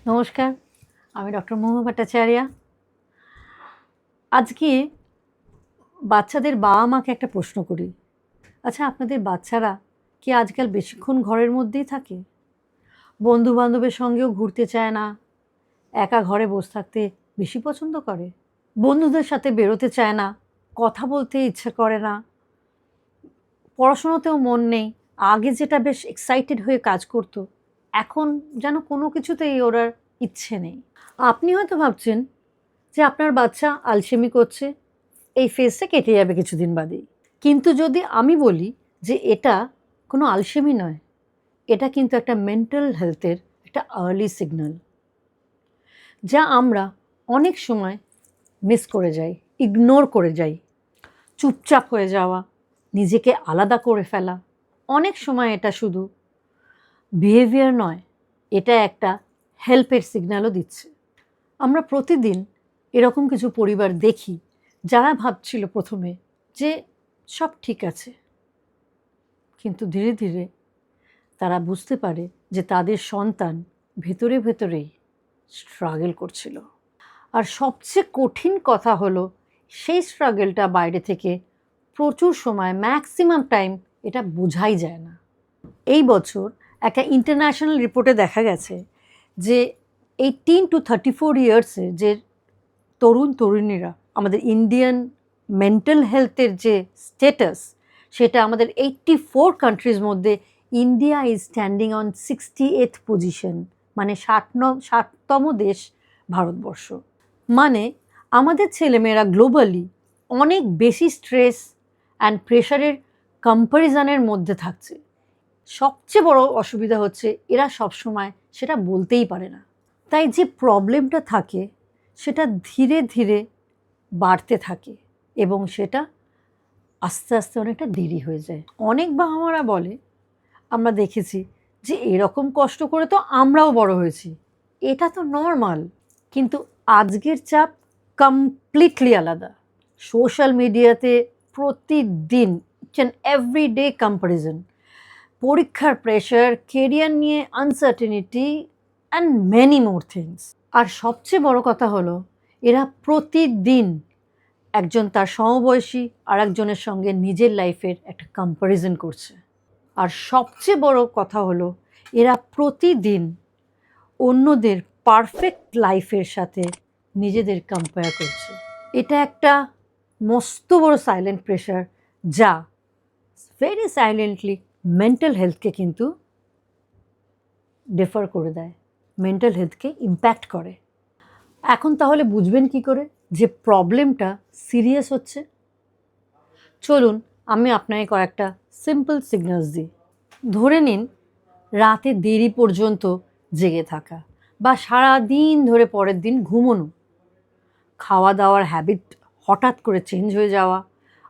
নমস্কার, আমি ডক্টর মহুয়া ভট্টাচার্য। আজকে বাচ্চাদের বাবা মাকে একটা প্রশ্ন করি। আচ্ছা, আপনাদের বাচ্চারা কি আজকাল বেশিক্ষণ ঘরের মধ্যেই থাকে? বন্ধু বান্ধবের সঙ্গেও ঘুরতে চায় না, একা ঘরে বসে থাকতে বেশি পছন্দ করে? বন্ধুদের সাথে বেরোতে চায় না, কথা বলতে ইচ্ছে করে না, পড়াশোনাতেও মন নেই। আগে যেটা বেশ এক্সাইটেড হয়ে কাজ করতো, এখন যেন কোনো কিছুতেই ওর আর ইচ্ছে নেই। আপনি হয়তো ভাবছেন যে আপনার বাচ্চা আলসেমি করছে, এই ফেজটা কেটে যাবে কিছুদিন বাদেই। কিন্তু যদি আমি বলি যে এটা কোনো আলসেমি নয়, এটা কিন্তু একটা মেন্টাল হেলথের একটা আর্লি সিগন্যাল, যা আমরা অনেক সময় মিস করে যাই, ইগনোর করে যাই। চুপচাপ হয়ে যাওয়া, নিজেকে আলাদা করে ফেলা, অনেক সময় এটা শুধু বিহেভিয়ার নয়, এটা একটা হেল্পের সিগন্যালও দিচ্ছে। আমরা প্রতিদিন এরকম কিছু পরিবার দেখি যারা ভাবছিল প্রথমে যে সব ঠিক আছে, কিন্তু ধীরে ধীরে তারা বুঝতে পারে যে তাদের সন্তান ভেতরে ভেতরেই স্ট্রাগল করছিল। আর সবচেয়ে কঠিন কথা হলো, সেই স্ট্রাগলটা বাইরে থেকে প্রচুর সময়, ম্যাক্সিমাম টাইম এটা বোঝাই যায় না। এই বছর একটা ইন্টারন্যাশনাল রিপোর্টে দেখা গেছে যে 18 to 34 ইয়ার্সে যে তরুণ তরুণীরা, আমাদের ইন্ডিয়ান মেন্টাল হেলথের যে স্ট্যাটাস, সেটা আমাদের 84 কান্ট্রিজ মধ্যে India is standing on 68th position, মানে 60তম দেশ ভারতবর্ষ। মানে আমাদের ছেলেমেয়েরা গ্লোবালি অনেক বেশি স্ট্রেস অ্যান্ড প্রেশারের কম্প্যারিজনের মধ্যে থাকছে। সবচেয়ে বড় অসুবিধা হচ্ছে এরা সবসময় সেটা বলতেই পারে না। তাই যে প্রবলেমটা থাকে সেটা ধীরে ধীরে বাড়তে থাকে এবং সেটা আস্তে আস্তে অনেকটা দেরি হয়ে যায়। অনেক বাবা মারা বলে, আমরা দেখেছি যে এরকম কষ্ট করে তো আমরাও বড় হয়েছি, এটা তো নর্মাল। কিন্তু আজকের চাপ কমপ্লিটলি আলাদা। সোশ্যাল মিডিয়াতে প্রতিদিন এভরিডে কম্প্যারিজন, পরীক্ষার প্রেশার, কেরিয়ার নিয়ে uncertainty and many more things. আর সবচেয়ে বড় কথা হলো, এরা প্রতিদিন একজন তার সমবয়সী আর একজনের সঙ্গে নিজের লাইফের একটা কম্প্যারিজন করছে। আর সবচেয়ে বড় কথা হলো, এরা প্রতিদিন অন্যদের পারফেক্ট লাইফের সাথে নিজেদের কম্পেয়ার করছে। এটা একটা মস্ত বড় সাইলেন্ট প্রেশার, যা ভেরি সাইলেন্টলি মেন্টাল হেলথকে কিন্তু ডিফার করে দেয়, মেন্টাল হেলথকে ইম্প্যাক্ট করে। এখন তাহলে বুঝবেন কি করে যে প্রবলেমটা সিরিয়াস হচ্ছে? চলুন আমি আপনাকে কয়েকটা সিম্পল সিগন্যালস দিই। ধরে নিন রাতে দেরি পর্যন্ত জেগে থাকা, বা সারা দিন ধরে পরের দিন ঘুমোনো, খাওয়া দাওয়ার হ্যাবিট হঠাৎ করে চেঞ্জ হয়ে যাওয়া,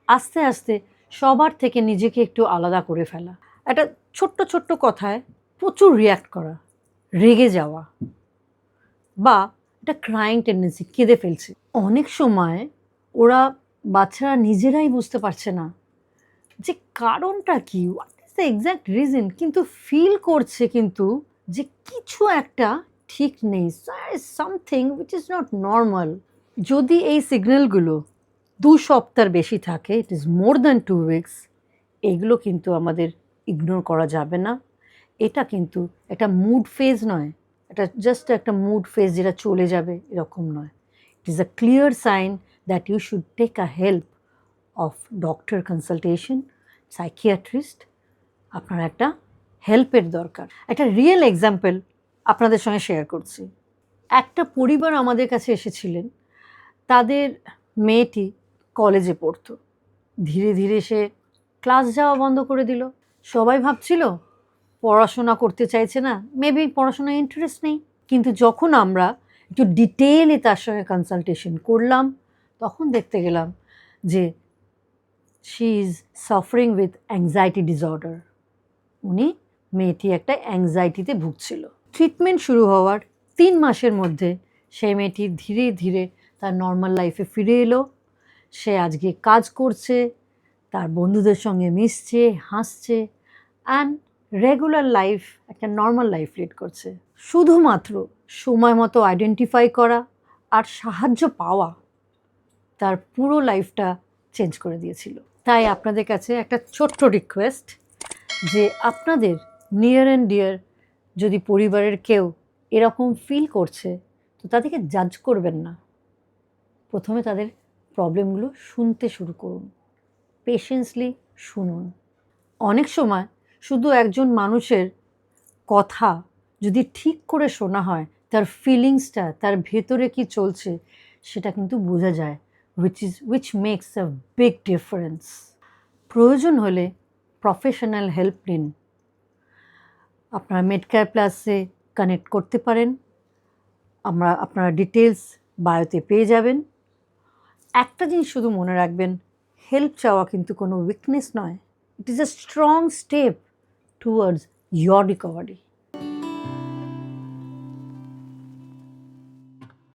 আস্তে আস্তে সবার থেকে নিজেকে একটু আলাদা করে ফেলা, একটা ছোট্ট ছোট্ট কথায় প্রচুর রিয়্যাক্ট করা, রেগে যাওয়া, বা একটা ক্রাইং টেন্ডেন্সি, কেঁদে ফেলছে। অনেক সময় ওরা, বাচ্চারা নিজেরাই বুঝতে পারছে না যে কারণটা কি, what is the exact reason, কিন্তু ফিল করছে কিন্তু যে কিছু একটা ঠিক নেই, something which is not normal. যদি এই সিগন্যালগুলো 2 সপ্তাহ বেশি থাকে, it is more than 2 weeks, এগুলো কিন্তু আমাদের ইগনোর করা যাবে না। এটা কিন্তু একটা মুড ফেজ নয়, এটা জাস্ট একটা মুড ফেজ যেটা চলে যাবে এরকম নয়। It is a clear sign that you should take a help of doctor consultation, psychiatrist. আপনার একটা হেল্পের দরকার। একটা রিয়েল এক্সাম্পল আপনাদের সঙ্গে শেয়ার করছি। একটা পরিবার আমাদের কাছে এসেছিলেন, তাদের মেয়েটি কলেজে পড়তো। ধীরে ধীরে সে ক্লাস যাওয়া বন্ধ করে দিল। সবাই ভাবছিল পড়াশোনা করতে চাইছে না, মেবি পড়াশোনায় ইন্টারেস্ট নেই। কিন্তু যখন আমরা একটু ডিটেইলে তার সঙ্গে কনসালটেশন করলাম, তখন দেখতে গেলাম যে she is suffering with anxiety disorder. মেয়েটি একটা অ্যাংজাইটিতে ভুগছিল। ট্রিটমেন্ট শুরু হওয়ার 3 মাসের মধ্যে সেই মেয়েটি ধীরে ধীরে তার নর্মাল লাইফে ফিরে এলো। সে আজকে কাজ করছে, তার বন্ধুদের সঙ্গে মিশছে, হাসছে, অ্যান্ড রেগুলার লাইফ, একটা নর্মাল লাইফ লিড করছে। শুধুমাত্র সময় মতো আইডেন্টিফাই করা আর সাহায্য পাওয়া তার পুরো লাইফটা চেঞ্জ করে দিয়েছিল। তাই আপনাদের কাছে একটা ছোট্ট রিকোয়েস্ট যে আপনাদের নিয়ার অ্যান্ড ডিয়ার যদি পরিবারের কেউ এরকম ফিল করছে, তো তাদেরকে জাজ করবেন না। প্রথমে তাদের প্রবলেমগুলো শুনতে শুরু করুন, পেশেন্সলি শুনুন। অনেক সময় শুধু একজন মানুষের কথা যদি ঠিক করে শোনা হয়, তার ফিলিংসটা, তার ভেতরে কি চলছে, সেটা কিন্তু বোঝা যায়, which makes a big difference. প্রয়োজন হলে প্রফেশনাল হেল্প নিন। আপনারা মেডকেয়ার প্লাসে কানেক্ট করতে পারেন, আপনারা ডিটেলস বায়োতে পেয়ে যাবেন। একটা জিনিস শুধু মনে রাখবেন, হেল্প চাওয়া কিন্তু কোনো উইকনেস নয়, it is a strong step towards your recovery.